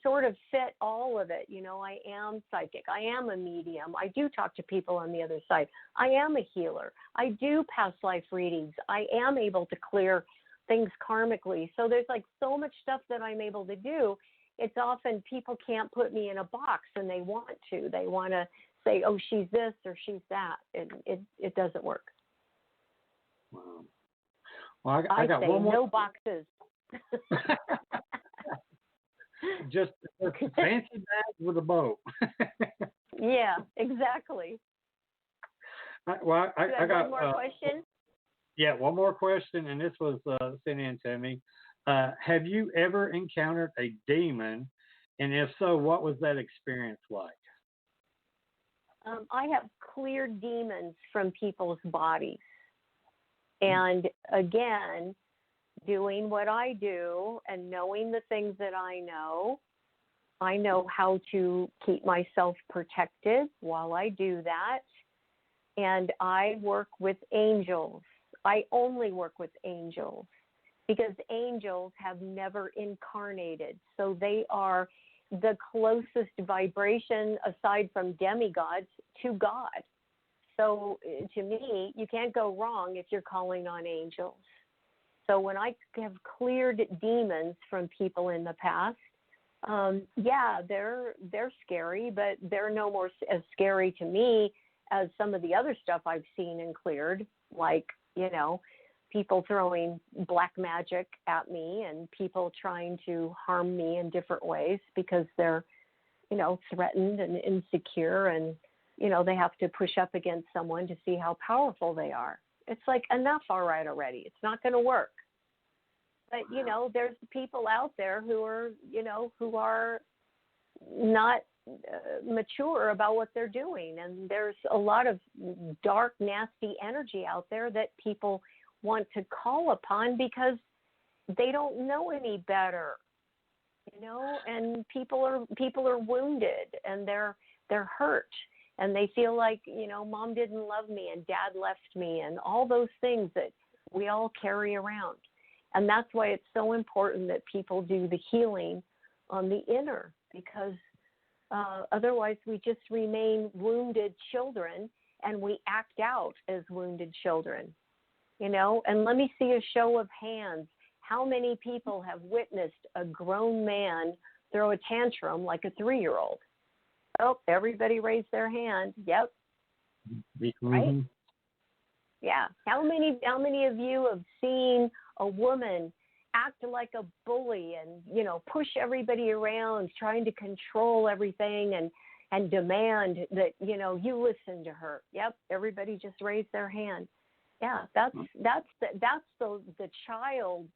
sort of fit all of it. I am psychic. I am a medium. I do talk to people on the other side. I am a healer. I do past life readings. I am able to clear things karmically. So there's like so much stuff that I'm able to do. It's often people can't put me in a box, and they want to. They want to say, oh, she's this or she's that. It doesn't work. Wow. Well, I got say one more. No boxes. just a fancy bag with a bow. Yeah, exactly. I one got more question. Yeah, one more question, and this was sent in to me. Have you ever encountered a demon, and if so, what was that experience like? I have cleared demons from people's bodies. And again, doing what I do and knowing the things that I know how to keep myself protected while I do that. And I work with angels. I only work with angels because angels have never incarnated. So they are the closest vibration, aside from demigods, to God. So to me, you can't go wrong if you're calling on angels. So when I have cleared demons from people in the past, they're scary, but they're no more as scary to me as some of the other stuff I've seen and cleared, like, people throwing black magic at me and people trying to harm me in different ways because they're, threatened and insecure, and, they have to push up against someone to see how powerful they are. It's like, enough already. It's not going to work. But, there's people out there who are not mature about what they're doing. And there's a lot of dark, nasty energy out there that people want to call upon because they don't know any better, and people are wounded and they're hurt. And they feel like, mom didn't love me and dad left me and all those things that we all carry around. And that's why it's so important that people do the healing on the inner, because otherwise we just remain wounded children and we act out as wounded children, And let me see a show of hands. How many people have witnessed a grown man throw a tantrum like a 3-year-old? Oh, everybody raised their hand. Yep. Mm-hmm. Right? Yeah. How many of you have seen a woman act like a bully and, push everybody around, trying to control everything and demand that, you listen to her? Yep. Everybody just raised their hand. Yeah. That's the child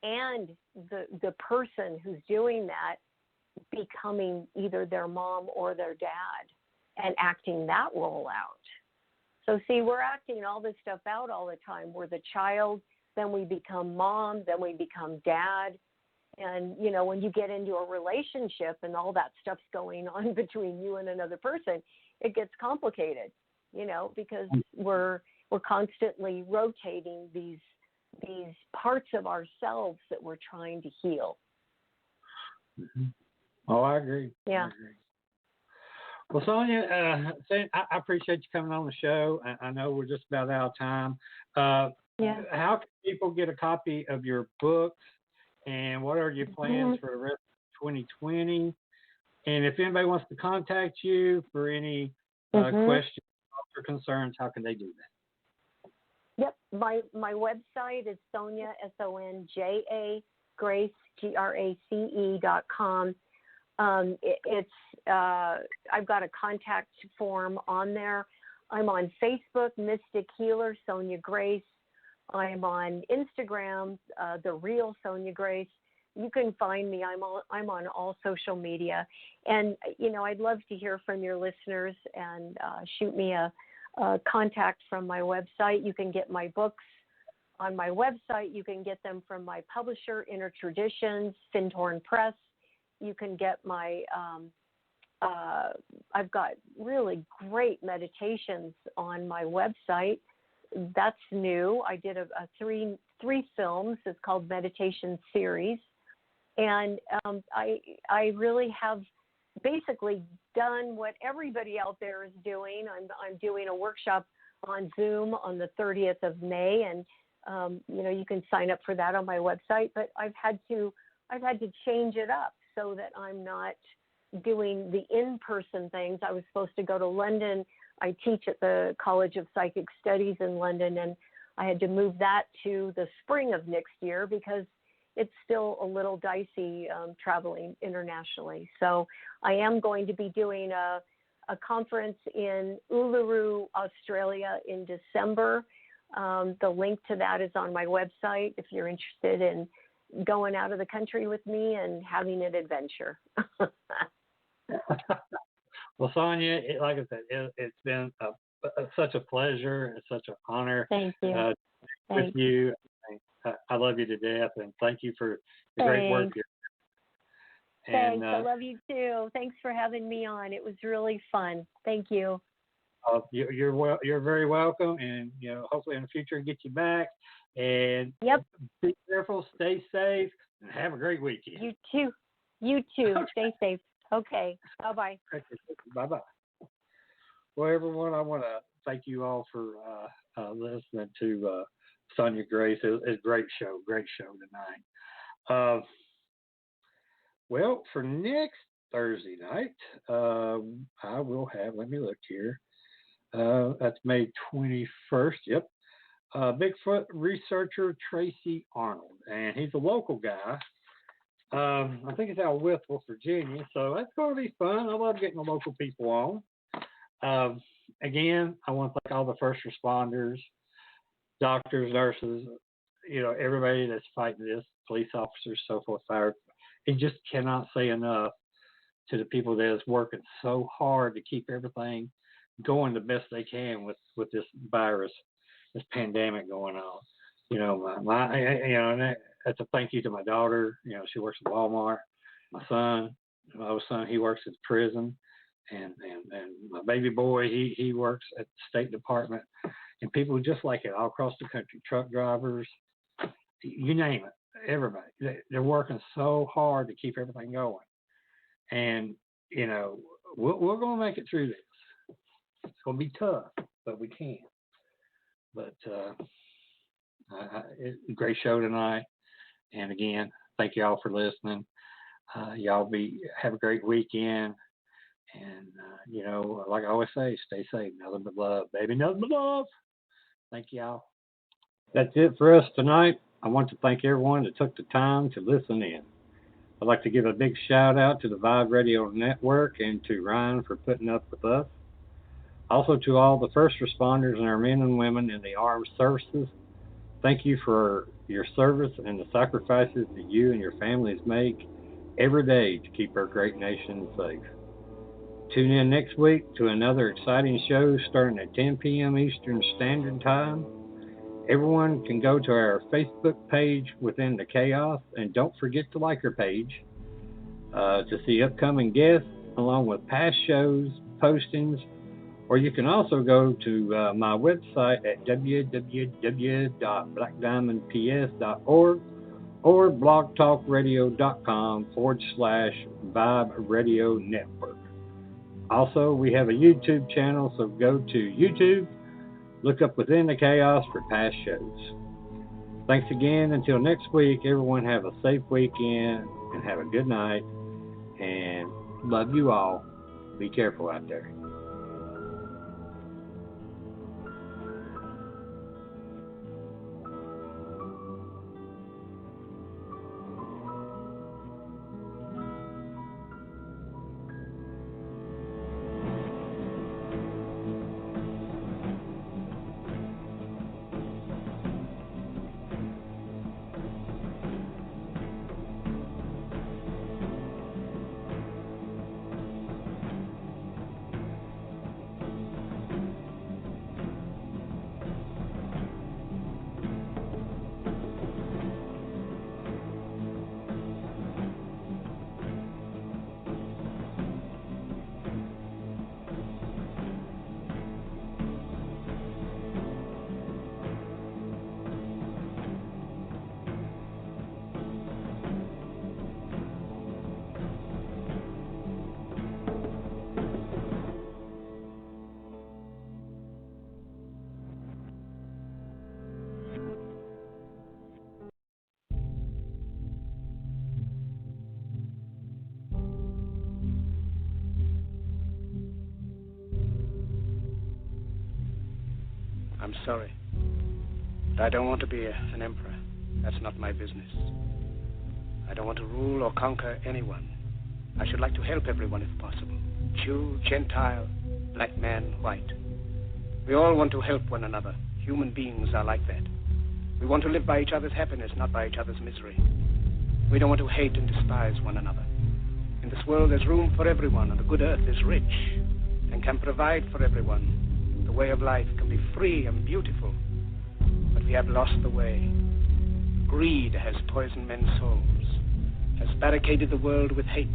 and the person who's doing that becoming either their mom or their dad and acting that role out. So see, we're acting all this stuff out all the time. We're the child, then we become mom, then we become dad. And, when you get into a relationship and all that stuff's going on between you and another person, it gets complicated, because we're constantly rotating these parts of ourselves that we're trying to heal. Mm-hmm. Oh, I agree. Yeah. I agree. Well, Sonja, I appreciate you coming on the show. I know we're just about out of time. Yeah. How can people get a copy of your books, and what are your plans for the rest of 2020? And if anybody wants to contact you for any questions or concerns, how can they do that? Yep. My website is Sonja, Sonja, Grace, Grace.com. I've got a contact form on there. I'm on Facebook, Mystic Healer, Sonja Grace. I'm on Instagram, The Real Sonja Grace. You can find me. I'm on all social media. And, I'd love to hear from your listeners and shoot me a contact from my website. You can get my books on my website. You can get them from my publisher, Inner Traditions, Fintorn Press. You can get my, I've got really great meditations on my website. That's new. I did a three films. It's called Meditation Series. And I really have basically done what everybody out there is doing. I'm doing a workshop on Zoom on the 30th of May, and you can sign up for that on my website. But I've had to change it up so that I'm not doing the in-person things. I was supposed to go to London. I teach at the College of Psychic Studies in London, and I had to move that to the spring of next year because it's still a little dicey traveling internationally. So I am going to be doing a conference in Uluru, Australia in December. The link to that is on my website if you're interested in going out of the country with me and having an adventure. Well, Sonja, like I said, it's been such a pleasure. It's such an honor. Thank you. With you. I love you to death, and thank you for the great work here. Thanks. I love you too. Thanks for having me on. It was really fun. Thank you. You're very welcome, and hopefully in the future get you back. And be careful, stay safe, and have a great weekend. You too. You too. Okay. Stay safe. Okay. Bye-bye. Bye-bye. Well, everyone, I want to thank you all for listening to Sonja Grace. It's a great show tonight. Well, for next Thursday night, I will have, let me look here, that's May 21st, yep. Bigfoot researcher Tracy Arnold, and he's a local guy. I think it's out of Withville, Virginia, so that's going to be fun. I love getting the local people on. Again, I want to thank all the first responders, doctors, nurses, everybody that's fighting this, police officers, so forth, fire. He just cannot say enough to the people that is working so hard to keep everything going the best they can with this virus, this pandemic going on. And that's a thank you to my daughter. She works at Walmart. My oldest son, he works at the prison, and my baby boy, he works at the State Department. And people just like it all across the country, truck drivers, you name it, everybody. They're working so hard to keep everything going. And, we're going to make it through this. It's going to be tough, but we can. But great show tonight. And again, thank you all for listening. Y'all have a great weekend. And, like I always say, stay safe. Nothing but love, baby. Nothing but love. Thank y'all. That's it for us tonight. I want to thank everyone that took the time to listen in. I'd like to give a big shout out to the Vibe Radio Network and to Ryan for putting up with us. Also to all the first responders and our men and women in the armed services. Thank you for your service and the sacrifices that you and your families make every day to keep our great nation safe. Tune in next week to another exciting show starting at 10 p.m. Eastern Standard Time. Everyone can go to our Facebook page Within the Chaos, and don't forget to like our page to see upcoming guests along with past shows, postings, or you can also go to my website at www.blackdiamondps.org or blogtalkradio.com/Vibe Radio Network. Also, we have a YouTube channel, so go to YouTube, look up Within the Chaos for past shows. Thanks again. Until next week, everyone have a safe weekend and have a good night. And love you all. Be careful out there. I'm sorry. But I don't want to be an emperor. That's not my business. I don't want to rule or conquer anyone. I should like to help everyone if possible. Jew, Gentile, black man, white. We all want to help one another. Human beings are like that. We want to live by each other's happiness, not by each other's misery. We don't want to hate and despise one another. In this world, there's room for everyone, and the good earth is rich and can provide for everyone. The way of life can be free and beautiful, but we have lost the way. Greed has poisoned men's souls, has barricaded the world with hate,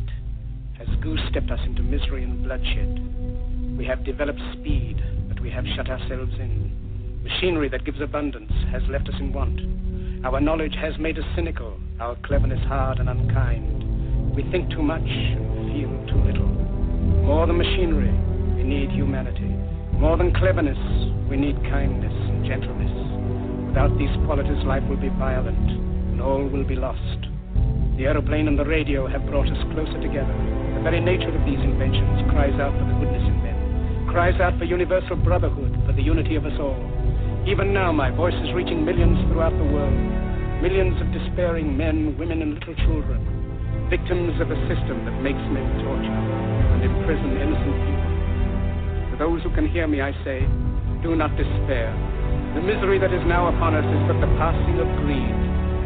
has goose-stepped us into misery and bloodshed. We have developed speed, but we have shut ourselves in. Machinery that gives abundance has left us in want. Our knowledge has made us cynical, our cleverness hard and unkind. We think too much and feel too little. More than machinery, we need humanity. More than cleverness, we need kindness and gentleness. Without these qualities, life will be violent, and all will be lost. The aeroplane and the radio have brought us closer together. The very nature of these inventions cries out for the goodness in men, cries out for universal brotherhood, for the unity of us all. Even now, my voice is reaching millions throughout the world. Millions of despairing men, women, and little children. Victims of a system that makes men torture and imprison innocent people. To those who can hear me, I say, do not despair. The misery that is now upon us is but the passing of greed,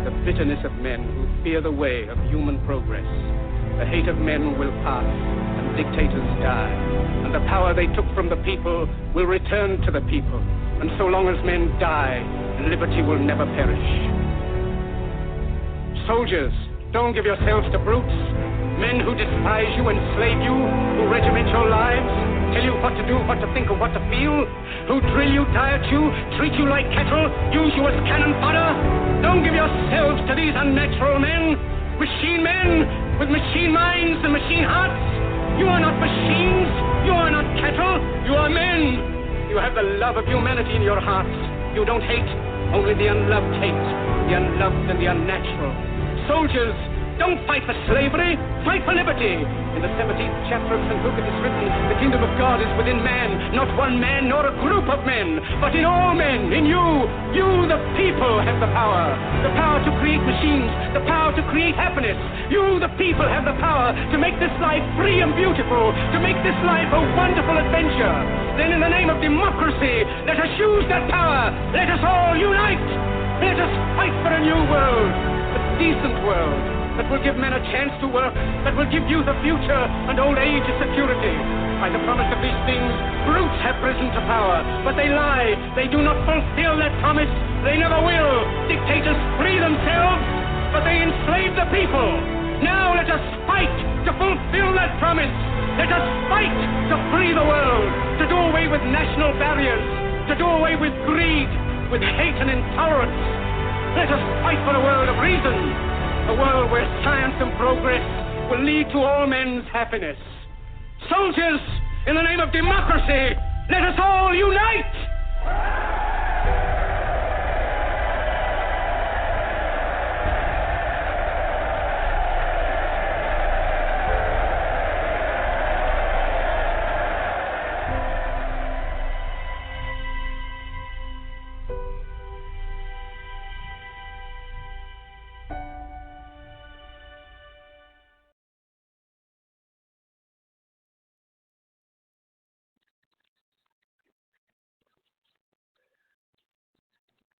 the bitterness of men who fear the way of human progress. The hate of men will pass, and dictators die, and the power they took from the people will return to the people. And so long as men die, liberty will never perish. Soldiers, don't give yourselves to brutes, men who despise you, enslave you, who regiment your lives, tell you what to do, what to think, or what to feel, who drill you, diet you, treat you like cattle, use you as cannon fodder. Don't give yourselves to these unnatural men, machine men with machine minds and machine hearts. You are not machines, you are not cattle, you are men. You have the love of humanity in your hearts. You don't hate, only the unloved hate, the unloved and the unnatural. Soldiers, don't fight for slavery, fight for liberty. In the 17th chapter of St. Luke it is written, the kingdom of God is within man, not one man nor a group of men, but in all men, in you. You, the people, have the power to create machines, the power to create happiness. You, the people, have the power to make this life free and beautiful, to make this life a wonderful adventure. Then in the name of democracy, let us use that power. Let us all unite. Let us fight for a new world, a decent world, that will give men a chance to work, that will give youth a future and old age a security. By the promise of these things, brutes have risen to power, but they lie. They do not fulfill that promise. They never will. Dictators free themselves, but they enslave the people. Now let us fight to fulfill that promise. Let us fight to free the world, to do away with national barriers, to do away with greed, with hate and intolerance. Let us fight for a world of reason. A world where science and progress will lead to all men's happiness. Soldiers, in the name of democracy, let us all unite!